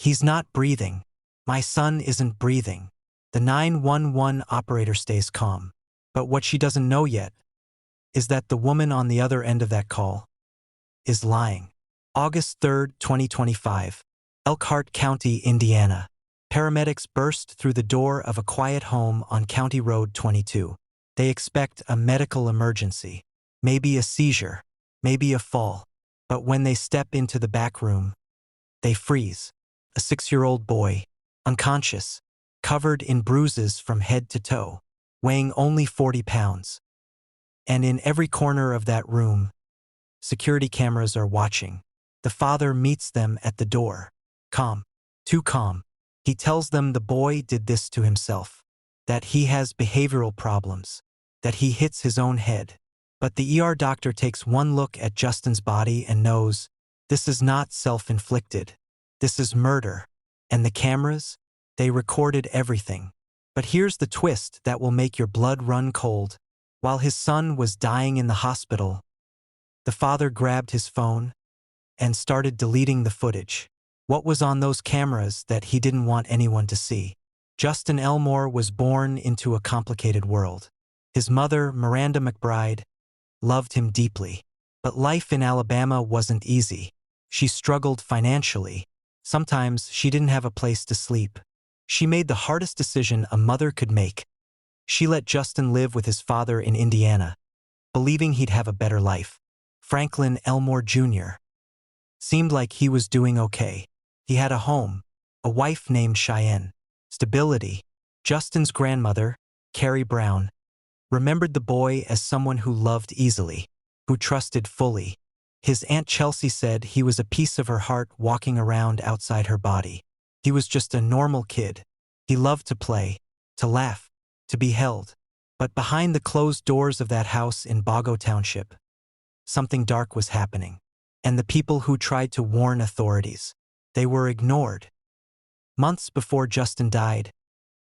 He's not breathing. My son isn't breathing. The 911 operator stays calm. But what she doesn't know yet is that the woman on the other end of that call is lying. August 3, 2025. Elkhart County, Indiana. Paramedics burst through the door of a quiet home on County Road 22. They expect a medical emergency, maybe a seizure, maybe a fall. But when they step into the back room, they freeze. A 6-year-old boy, unconscious, covered in bruises from head to toe, weighing only 40 pounds. And in every corner of that room, security cameras are watching. The father meets them at the door. Calm. Too calm. He tells them the boy did this to himself, that he has behavioral problems, that he hits his own head. But the ER doctor takes one look at Justin's body and knows this is not self-inflicted. This is murder. And the cameras, they recorded everything. But here's the twist that will make your blood run cold. While his son was dying in the hospital, the father grabbed his phone and started deleting the footage. What was on those cameras that he didn't want anyone to see? Justin Elmore was born into a complicated world. His mother, Miranda McBride, loved him deeply. But life in Alabama wasn't easy. She struggled financially. Sometimes she didn't have a place to sleep. She made the hardest decision a mother could make. She let Justin live with his father in Indiana, believing he'd have a better life. Franklin Elmore Jr. seemed like he was doing okay. He had a home, a wife named Cheyenne, stability. Justin's grandmother, Carrie Brown, remembered the boy as someone who loved easily, who trusted fully. His Aunt Chelsea said he was a piece of her heart walking around outside her body. He was just a normal kid. He loved to play, to laugh, to be held. But behind the closed doors of that house in Bago Township, something dark was happening. And the people who tried to warn authorities, they were ignored. Months before Justin died,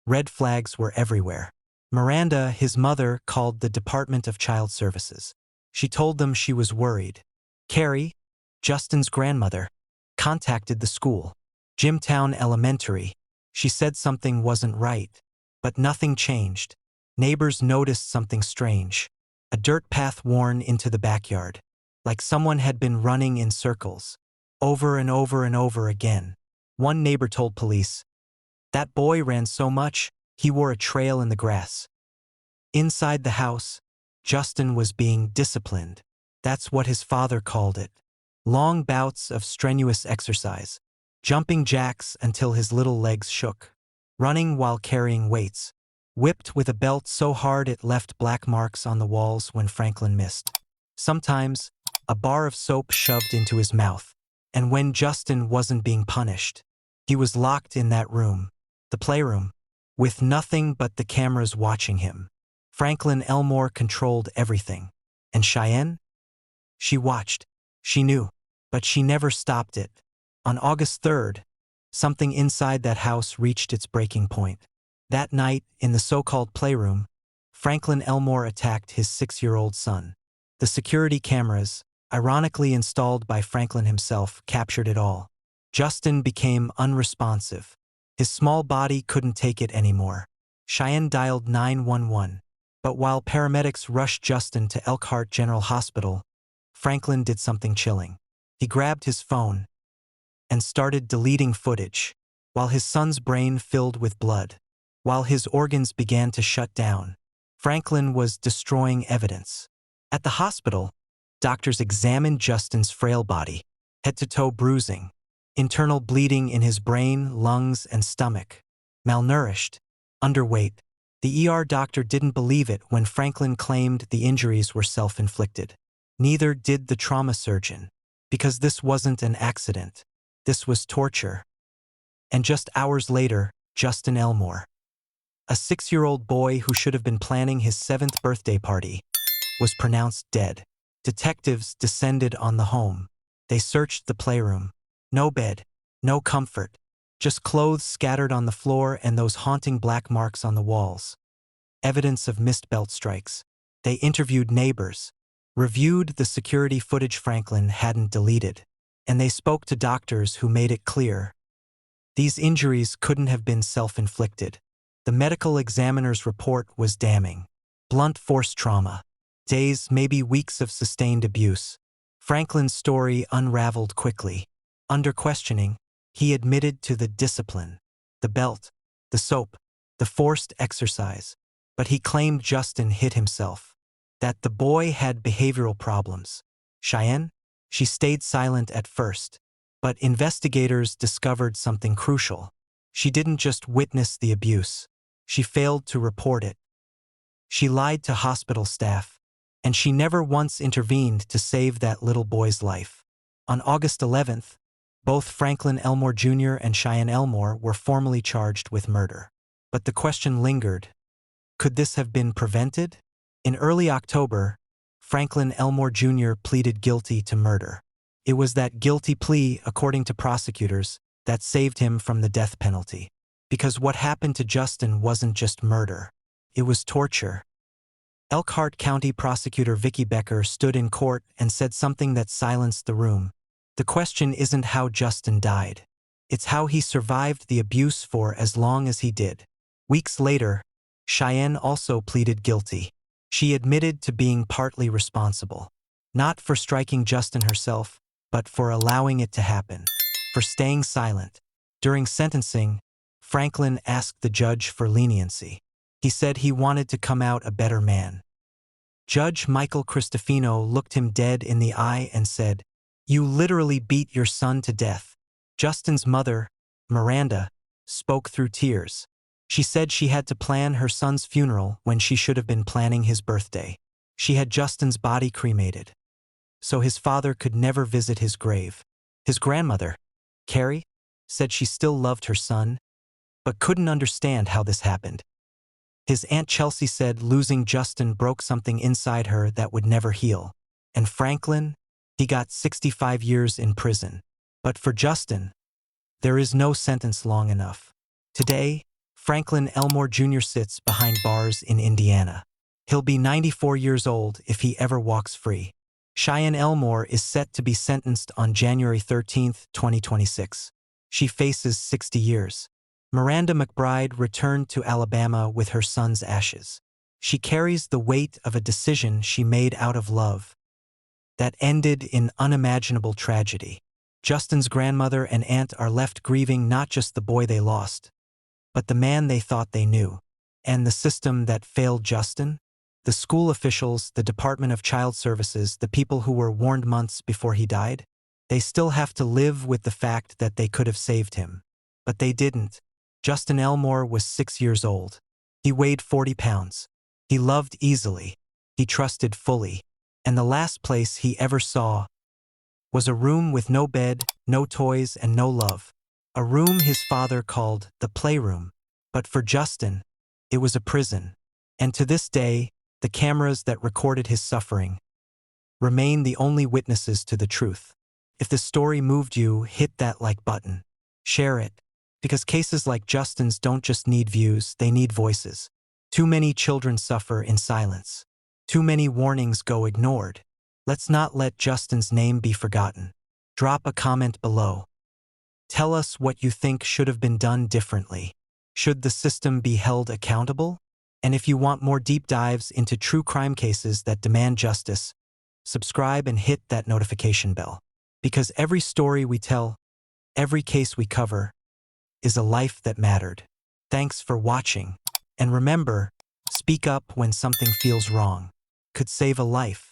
red flags were everywhere. Miranda, his mother, called the Department of Child Services. She told them she was worried. Carrie, Justin's grandmother, contacted the school, Jimtown Elementary. She said something wasn't right, but nothing changed. Neighbors noticed something strange. A dirt path worn into the backyard, like someone had been running in circles, over and over and over again. One neighbor told police, "That boy ran so much, he wore a trail in the grass." Inside the house, Justin was being disciplined. That's what his father called it. Long bouts of strenuous exercise, jumping jacks until his little legs shook, running while carrying weights, whipped with a belt so hard it left black marks on the walls when Franklin missed. Sometimes, a bar of soap shoved into his mouth. And when Justin wasn't being punished, he was locked in that room, the playroom, with nothing but the cameras watching him. Franklin Elmore controlled everything. And Cheyenne? She watched. She knew. But she never stopped it. On August 3rd, something inside that house reached its breaking point. That night, in the so-called playroom, Franklin Elmore attacked his 6-year-old son. The security cameras, ironically installed by Franklin himself, captured it all. Justin became unresponsive. His small body couldn't take it anymore. Cheyenne dialed 911. But while paramedics rushed Justin to Elkhart General Hospital, Franklin did something chilling. He grabbed his phone and started deleting footage, while his son's brain filled with blood. While his organs began to shut down, Franklin was destroying evidence. At the hospital, doctors examined Justin's frail body, head-to-toe bruising, internal bleeding in his brain, lungs, and stomach. Malnourished, underweight. The ER doctor didn't believe it when Franklin claimed the injuries were self-inflicted. Neither did the trauma surgeon, because this wasn't an accident. This was torture. And just hours later, Justin Elmore, a 6-year-old boy who should have been planning his 7th birthday party, was pronounced dead. Detectives descended on the home. They searched the playroom. No bed, no comfort, just clothes scattered on the floor and those haunting black marks on the walls. Evidence of missed belt strikes. They interviewed neighbors, reviewed the security footage Franklin hadn't deleted, and they spoke to doctors who made it clear These injuries couldn't have been self-inflicted. The medical examiner's report was damning. Blunt force trauma. Days, maybe weeks of sustained abuse. Franklin's story unraveled quickly. Under questioning, he admitted to the discipline, the belt, the soap, the forced exercise. But he claimed Justin hit himself. That the boy had behavioral problems. Cheyenne? She stayed silent at first. But investigators discovered something crucial. She didn't just witness the abuse. She failed to report it. She lied to hospital staff. And she never once intervened to save that little boy's life. On August 11th, both Franklin Elmore Jr. and Cheyenne Elmore were formally charged with murder. But the question lingered. Could this have been prevented? In early October, Franklin Elmore Jr. pleaded guilty to murder. It was that guilty plea, according to prosecutors, that saved him from the death penalty. Because what happened to Justin wasn't just murder. It was torture. Elkhart County prosecutor Vicki Becker stood in court and said something that silenced the room. The question isn't how Justin died. It's how he survived the abuse for as long as he did. Weeks later, Cheyenne also pleaded guilty. She admitted to being partly responsible. Not for striking Justin herself, but for allowing it to happen. For staying silent. During sentencing, Franklin asked the judge for leniency. He said he wanted to come out a better man. Judge Michael Cristofino looked him dead in the eye and said, "You literally beat your son to death." Justin's mother, Miranda, spoke through tears. She said she had to plan her son's funeral when she should have been planning his birthday. She had Justin's body cremated, so his father could never visit his grave. His grandmother, Carrie, said she still loved her son, but couldn't understand how this happened. His Aunt Chelsea said losing Justin broke something inside her that would never heal. And Franklin, he got 65 years in prison. But for Justin, there is no sentence long enough. Today, Franklin Elmore Jr. sits behind bars in Indiana. He'll be 94 years old if he ever walks free. Cheyenne Elmore is set to be sentenced on January 13, 2026. She faces 60 years. Miranda McBride returned to Alabama with her son's ashes. She carries the weight of a decision she made out of love that ended in unimaginable tragedy. Justin's grandmother and aunt are left grieving not just the boy they lost, but the man they thought they knew. And the system that failed Justin? The school officials, the Department of Child Services, the people who were warned months before he died? They still have to live with the fact that they could have saved him. But they didn't. Justin Elmore was 6 years old. He weighed 40 pounds. He loved easily. He trusted fully. And the last place he ever saw was a room with no bed, no toys, and no love. A room his father called the playroom. But for Justin, it was a prison. And to this day, the cameras that recorded his suffering remain the only witnesses to the truth. If the story moved you, hit that like button. Share it. Because cases like Justin's don't just need views, they need voices. Too many children suffer in silence. Too many warnings go ignored. Let's not let Justin's name be forgotten. Drop a comment below. Tell us what you think should have been done differently. Should the system be held accountable? And if you want more deep dives into true crime cases that demand justice, subscribe and hit that notification bell. Because every story we tell, every case we cover, is a life that mattered. Thanks for watching. And remember, speak up when something feels wrong. Could save a life.